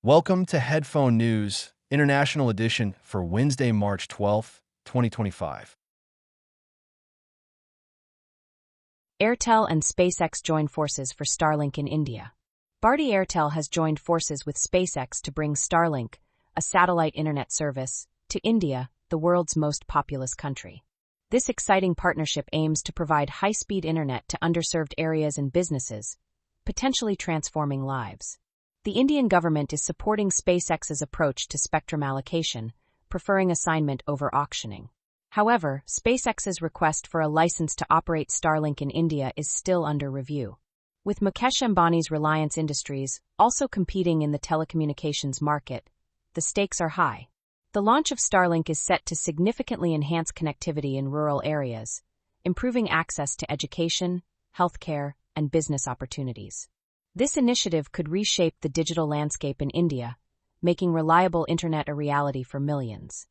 Welcome to Headphone News, International Edition for Wednesday, March 12th, 2025. Airtel and SpaceX join forces for Starlink in India. Bharti Airtel has joined forces with SpaceX to bring Starlink, a satellite internet service, to India, the world's most populous country. This exciting partnership aims to provide high-speed internet to underserved areas and businesses, potentially transforming lives. The Indian government is supporting SpaceX's approach to spectrum allocation, preferring assignment over auctioning. However, SpaceX's request for a license to operate Starlink in India is still under review. With Mukesh Ambani's Reliance Industries also competing in the telecommunications market, the stakes are high. The launch of Starlink is set to significantly enhance connectivity in rural areas, improving access to education, healthcare, and business opportunities. This initiative could reshape the digital landscape in India, making reliable internet a reality for millions.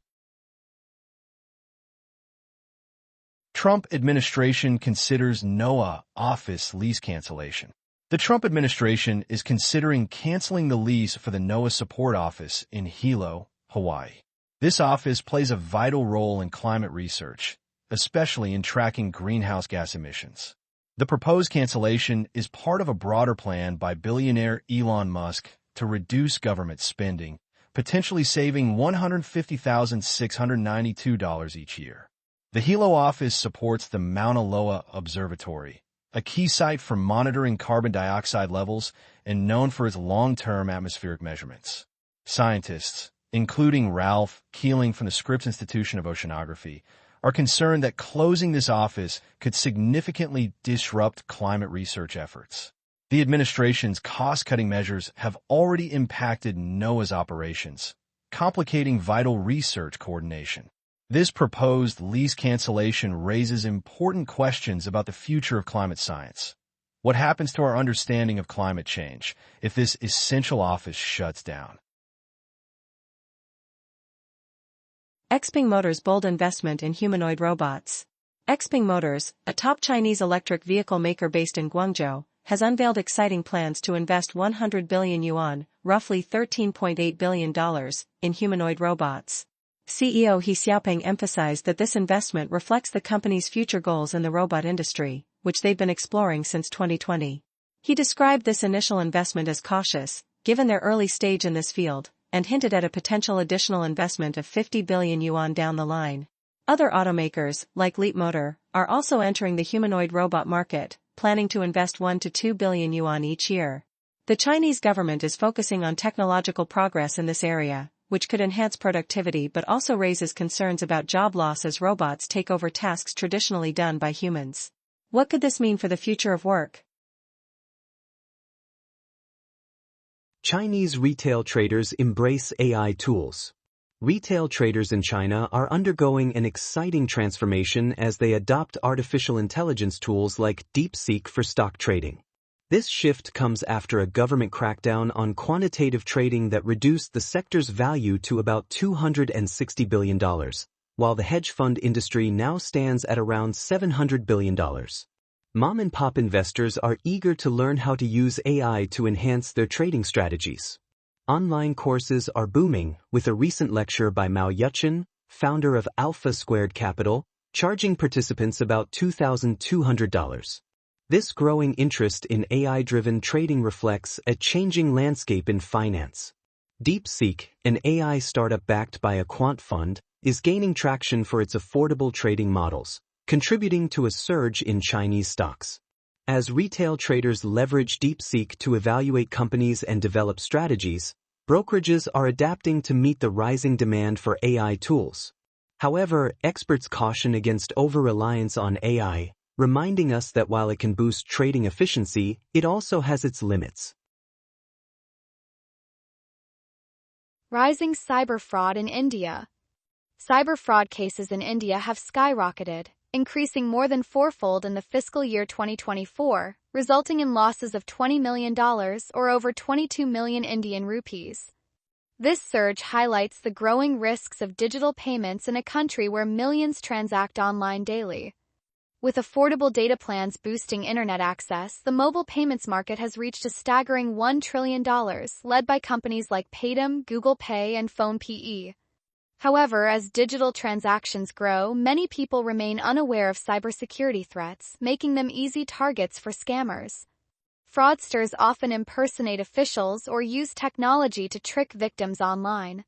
Trump administration considers NOAA office lease cancellation. The Trump administration is considering canceling the lease for the NOAA support office in Hilo, Hawaii. This office plays a vital role in climate research, especially in tracking greenhouse gas emissions. The proposed cancellation is part of a broader plan by billionaire Elon Musk to reduce government spending, potentially saving $150,692 each year. The Hilo office supports the Mauna Loa Observatory, a key site for monitoring carbon dioxide levels and known for its long-term atmospheric measurements. Scientists, including Ralph Keeling from the Scripps Institution of Oceanography, are concerned that closing this office could significantly disrupt climate research efforts. The administration's cost-cutting measures have already impacted NOAA's operations, complicating vital research coordination. This proposed lease cancellation raises important questions about the future of climate science. What happens to our understanding of climate change if this essential office shuts down? Xpeng Motors' bold investment in humanoid robots. Xpeng Motors, a top Chinese electric vehicle maker based in Guangzhou, has unveiled exciting plans to invest 100 billion yuan, roughly $13.8 billion, in humanoid robots. CEO He Xiaopeng emphasized that this investment reflects the company's future goals in the robot industry, which they've been exploring since 2020. He described this initial investment as cautious, given their early stage in this field, and hinted at a potential additional investment of 50 billion yuan down the line. Other automakers, like Leapmotor, are also entering the humanoid robot market, planning to invest 1 to 2 billion yuan each year. The Chinese government is focusing on technological progress in this area, which could enhance productivity but also raises concerns about job loss as robots take over tasks traditionally done by humans. What could this mean for the future of work? Chinese retail traders embrace AI tools. Retail traders in China are undergoing an exciting transformation as they adopt artificial intelligence tools like DeepSeek for stock trading. This shift comes after a government crackdown on quantitative trading that reduced the sector's value to about $260 billion, while the hedge fund industry now stands at around $700 billion. Mom-and-pop investors are eager to learn how to use AI to enhance their trading strategies. Online courses are booming, with a recent lecture by Mao Yuchen, founder of Alpha Squared Capital, charging participants about $2,200. This growing interest in AI-driven trading reflects a changing landscape in finance. DeepSeek, an AI startup backed by a quant fund, is gaining traction for its affordable trading models, contributing to a surge in Chinese stocks. As retail traders leverage DeepSeek to evaluate companies and develop strategies, brokerages are adapting to meet the rising demand for AI tools. However, experts caution against over-reliance on AI, reminding us that while it can boost trading efficiency, it also has its limits. Rising cyber fraud in India. Cyber fraud cases in India have skyrocketed, increasing more than fourfold in the fiscal year 2024, resulting in losses of $20 million or over 22 million Indian rupees. This surge highlights the growing risks of digital payments in a country where millions transact online daily. With affordable data plans boosting internet access, the mobile payments market has reached a staggering $1 trillion, led by companies like Paytm, Google Pay, and PhonePe. However, as digital transactions grow, many people remain unaware of cybersecurity threats, making them easy targets for scammers. Fraudsters often impersonate officials or use technology to trick victims online.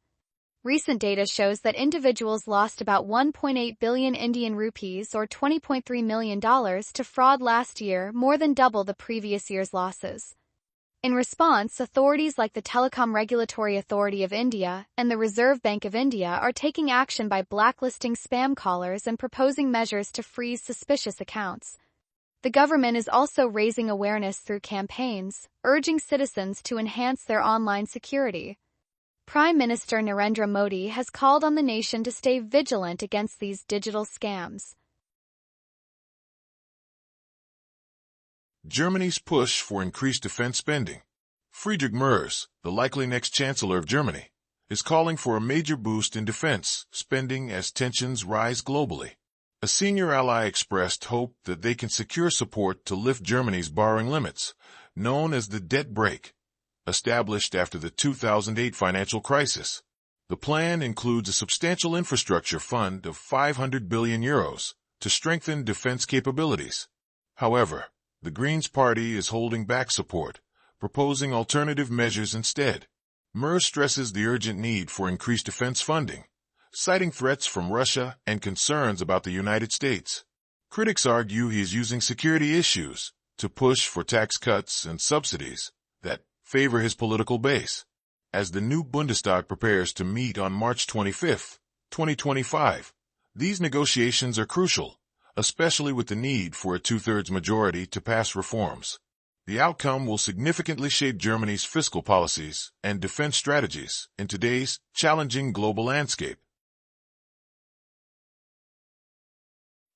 Recent data shows that individuals lost about 1.8 billion Indian rupees or $20.3 million to fraud last year, more than double the previous year's losses. In response, authorities like the Telecom Regulatory Authority of India and the Reserve Bank of India are taking action by blacklisting spam callers and proposing measures to freeze suspicious accounts. The government is also raising awareness through campaigns, urging citizens to enhance their online security. Prime Minister Narendra Modi has called on the nation to stay vigilant against these digital scams. Germany's push for increased defense spending. Friedrich Merz, the likely next chancellor of Germany, is calling for a major boost in defense spending as tensions rise globally. A senior ally expressed hope that they can secure support to lift Germany's borrowing limits, known as the debt brake, established after the 2008 financial crisis. The plan includes a substantial infrastructure fund of €500 billion to strengthen defense capabilities. However, the Greens Party is holding back support, proposing alternative measures instead. Merz stresses the urgent need for increased defense funding, citing threats from Russia and concerns about the United States. Critics argue he is using security issues to push for tax cuts and subsidies that favor his political base. As the new Bundestag prepares to meet on March 25, 2025, these negotiations are crucial, especially with the need for a two-thirds majority to pass reforms. The outcome will significantly shape Germany's fiscal policies and defense strategies in today's challenging global landscape.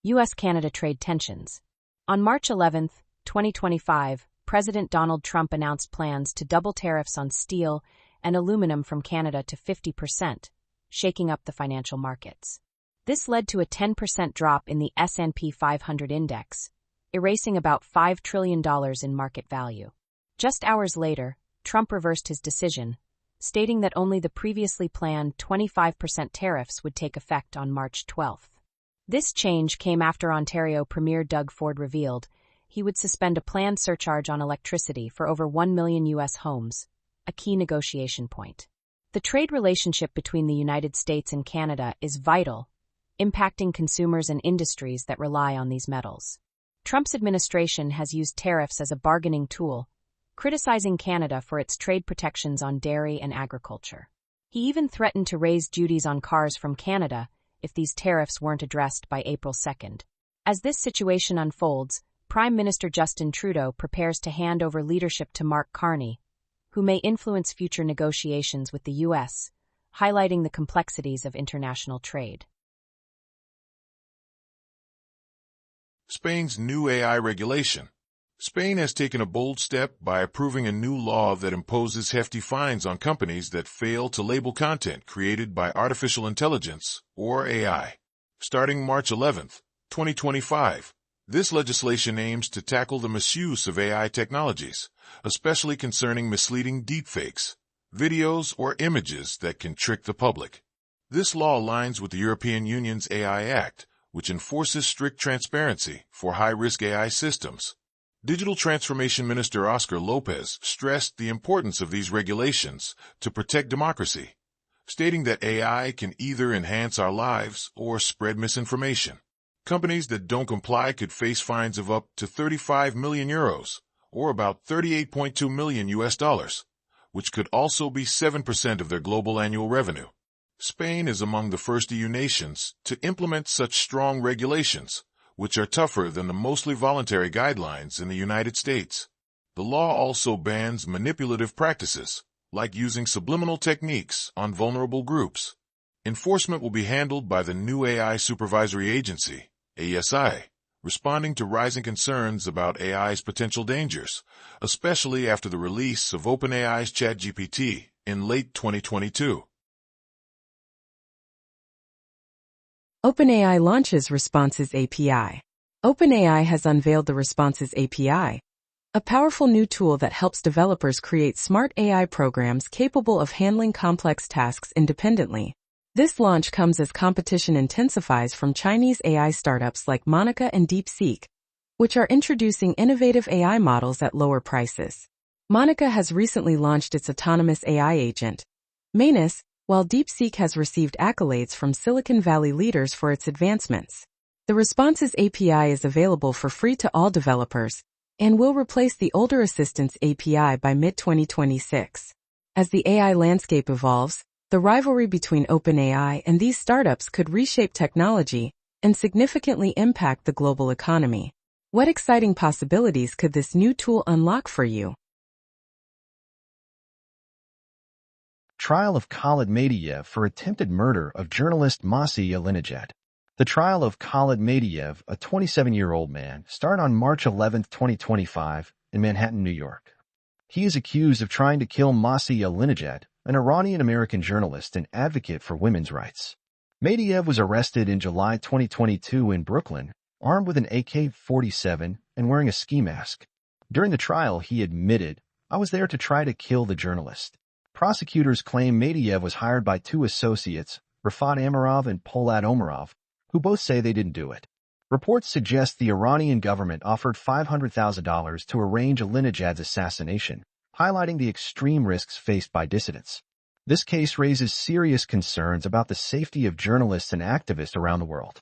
U.S.-Canada trade tensions. On March 11, 2025, President Donald Trump announced plans to double tariffs on steel and aluminum from Canada to 50%, shaking up the financial markets. This led to a 10% drop in the S&P 500 index, erasing about $5 trillion in market value. Just hours later, Trump reversed his decision, stating that only the previously planned 25% tariffs would take effect on March 12. This change came after Ontario Premier Doug Ford revealed he would suspend a planned surcharge on electricity for over 1 million U.S. homes, a key negotiation point. The trade relationship between the United States and Canada is vital, impacting consumers and industries that rely on these metals. Trump's administration has used tariffs as a bargaining tool, criticizing Canada for its trade protections on dairy and agriculture. He even threatened to raise duties on cars from Canada if these tariffs weren't addressed by April 2nd. As this situation unfolds, Prime Minister Justin Trudeau prepares to hand over leadership to Mark Carney, who may influence future negotiations with the U.S., highlighting the complexities of international trade. Spain's new AI regulation. Spain has taken a bold step by approving a new law that imposes hefty fines on companies that fail to label content created by artificial intelligence, or AI. Starting March 11, 2025, this legislation aims to tackle the misuse of AI technologies, especially concerning misleading deepfakes, videos, or images that can trick the public. This law aligns with the European Union's AI Act, which enforces strict transparency for high-risk AI systems. Digital Transformation Minister Oscar Lopez stressed the importance of these regulations to protect democracy, stating that AI can either enhance our lives or spread misinformation. Companies that don't comply could face fines of up to €35 million, or about $38.2 million, which could also be 7% of their global annual revenue. Spain is among the first EU nations to implement such strong regulations, which are tougher than the mostly voluntary guidelines in the United States. The law also bans manipulative practices, like using subliminal techniques on vulnerable groups. Enforcement will be handled by the new AI Supervisory Agency, ASI, responding to rising concerns about AI's potential dangers, especially after the release of OpenAI's ChatGPT in late 2022. OpenAI launches Responses API. OpenAI has unveiled the Responses API, a powerful new tool that helps developers create smart AI programs capable of handling complex tasks independently. This launch comes as competition intensifies from Chinese AI startups like Monica and DeepSeek, which are introducing innovative AI models at lower prices. Monica has recently launched its autonomous AI agent, Manus, while DeepSeek has received accolades from Silicon Valley leaders for its advancements. The Responses API is available for free to all developers and will replace the older Assistance API by mid-2026. As the AI landscape evolves, the rivalry between OpenAI and these startups could reshape technology and significantly impact the global economy. What exciting possibilities could this new tool unlock for you? Trial of Khalid Mehdiyev for attempted murder of journalist Masih Alinejad. The trial of Khalid Mehdiyev, a 27-year-old man, started on March 11, 2025, in Manhattan, New York. He is accused of trying to kill Masih Alinejad, an Iranian-American journalist and advocate for women's rights. Mehdiyev was arrested in July 2022 in Brooklyn, armed with an AK-47 and wearing a ski mask. During the trial, he admitted, "I was there to try to kill the journalist." Prosecutors claim Mehdiyev was hired by two associates, Rafat Amirov and Polat Omarov, who both say they didn't do it. Reports suggest the Iranian government offered $500,000 to arrange Alinejad's assassination, highlighting the extreme risks faced by dissidents. This case raises serious concerns about the safety of journalists and activists around the world.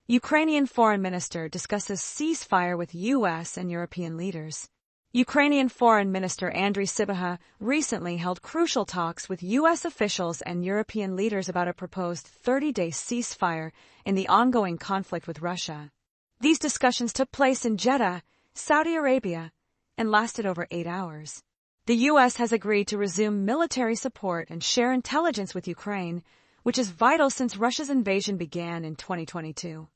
Ukrainian foreign minister discusses ceasefire with U.S. and European leaders. Ukrainian Foreign Minister Andriy Sybiha recently held crucial talks with U.S. officials and European leaders about a proposed 30-day ceasefire in the ongoing conflict with Russia. These discussions took place in Jeddah, Saudi Arabia, and lasted over 8 hours. The U.S. has agreed to resume military support and share intelligence with Ukraine, which is vital since Russia's invasion began in 2022.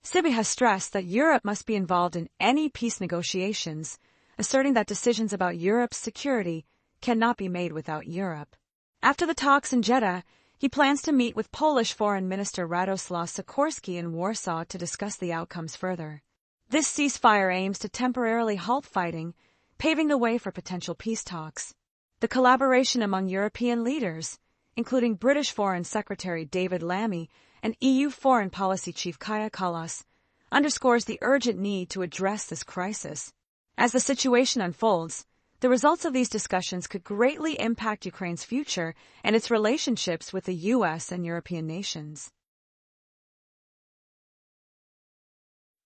Sybiha stressed that Europe must be involved in any peace negotiations, asserting that decisions about Europe's security cannot be made without Europe. After the talks in Jeddah, he plans to meet with Polish Foreign Minister Radoslaw Sikorski in Warsaw to discuss the outcomes further. This ceasefire aims to temporarily halt fighting, paving the way for potential peace talks. The collaboration among European leaders, including British Foreign Secretary David Lammy and EU Foreign Policy Chief Kaja Kallas, underscores the urgent need to address this crisis. As the situation unfolds, the results of these discussions could greatly impact Ukraine's future and its relationships with the U.S. and European nations.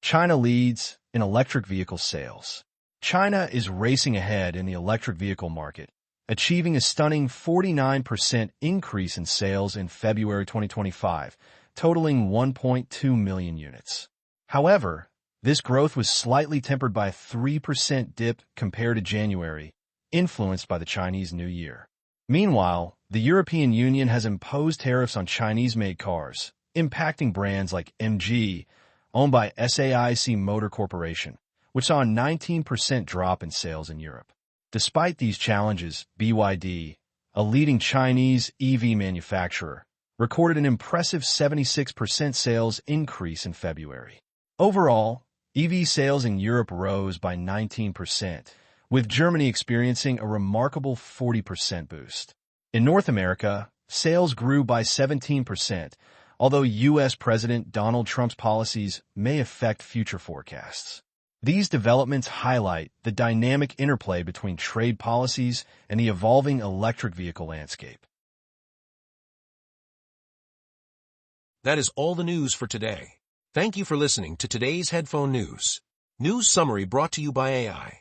China leads in electric vehicle sales. China is racing ahead in the electric vehicle market, achieving a stunning 49% increase in sales in February 2025, totaling 1.2 million units. However, this growth was slightly tempered by a 3% dip compared to January, influenced by the Chinese New Year. Meanwhile, the European Union has imposed tariffs on Chinese-made cars, impacting brands like MG, owned by SAIC Motor Corporation, which saw a 19% drop in sales in Europe. Despite these challenges, BYD, a leading Chinese EV manufacturer, recorded an impressive 76% sales increase in February. Overall, EV sales in Europe rose by 19%, with Germany experiencing a remarkable 40% boost. In North America, sales grew by 17%, although U.S. President Donald Trump's policies may affect future forecasts. These developments highlight the dynamic interplay between trade policies and the evolving electric vehicle landscape. That is all the news for today. Thank you for listening to today's Headphone News. News summary brought to you by AI.